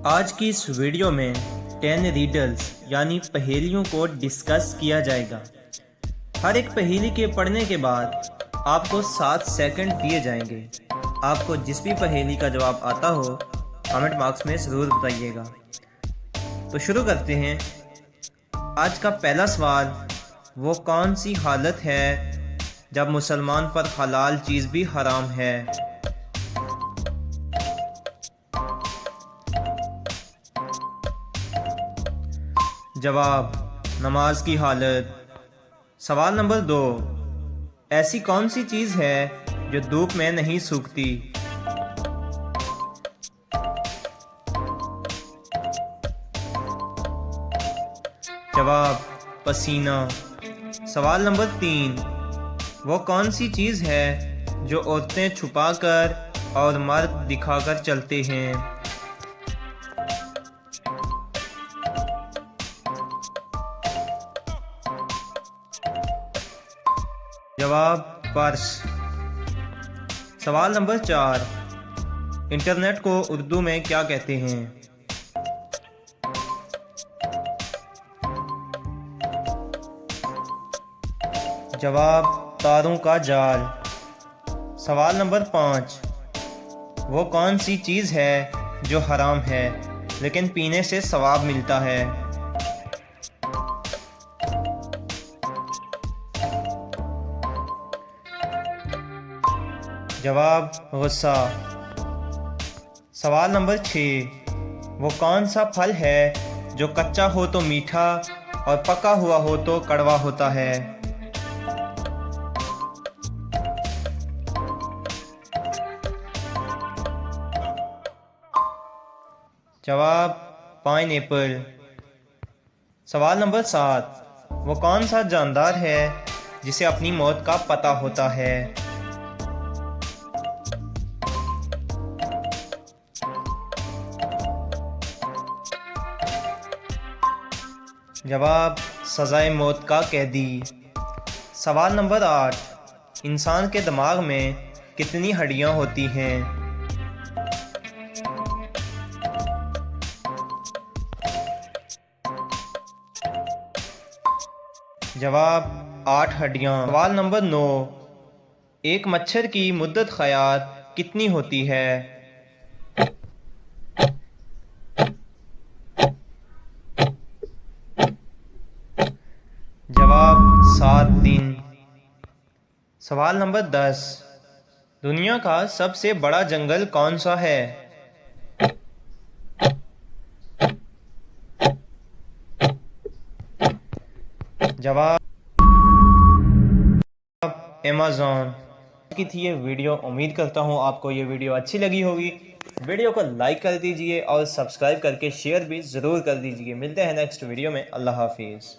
آج کی اس ویڈیو میں 10 ریڈلز یعنی پہیلیوں کو ڈسکس کیا جائے گا۔ ہر ایک پہیلی کے پڑھنے کے بعد آپ کو 7 سیکنڈ دیے جائیں گے۔ آپ کو جس بھی پہیلی کا جواب آتا ہو کامنٹ باکس میں ضرور بتائیے گا۔ تو شروع کرتے ہیں۔ آج کا پہلا سوال، وہ کون سی حالت ہے جب مسلمان پر حلال چیز بھی حرام ہے؟ جواب، نماز کی حالت۔ سوال نمبر 2، ایسی کون سی چیز ہے جو دھوپ میں نہیں سوکھتی؟ جواب، پسینہ۔ سوال نمبر 3، وہ کون سی چیز ہے جو عورتیں چھپا کر اور مرد دکھا کر چلتے ہیں؟ جواب، پرس۔ سوال نمبر 4، انٹرنیٹ کو اردو میں کیا کہتے ہیں؟ جواب، تاروں کا جال۔ سوال نمبر 5، وہ کون سی چیز ہے جو حرام ہے لیکن پینے سے ثواب ملتا ہے؟ جواب، غصہ۔ سوال نمبر 6، وہ کون سا پھل ہے جو کچا ہو تو میٹھا اور پکا ہوا ہو تو کڑوا ہوتا ہے؟ جواب، پائن ایپل۔ سوال نمبر 7، وہ کون سا جاندار ہے جسے اپنی موت کا پتہ ہوتا ہے؟ جواب، سزائے موت کا قیدی۔ سوال نمبر 8، انسان کے دماغ میں کتنی ہڈیاں ہوتی ہیں؟ جواب، 8 ہڈیاں۔ سوال نمبر 9، ایک مچھر کی مدت حیات کتنی ہوتی ہے؟ جواب، 7 دن۔ سوال نمبر 10، دنیا کا سب سے بڑا جنگل کون سا ہے؟ جواب، ایمیزون۔ کی تھی یہ ویڈیو، امید کرتا ہوں آپ کو یہ ویڈیو اچھی لگی ہوگی۔ ویڈیو کو لائک کر دیجئے اور سبسکرائب کر کے شیئر بھی ضرور کر دیجئے۔ ملتے ہیں نیکسٹ ویڈیو میں۔ اللہ حافظ۔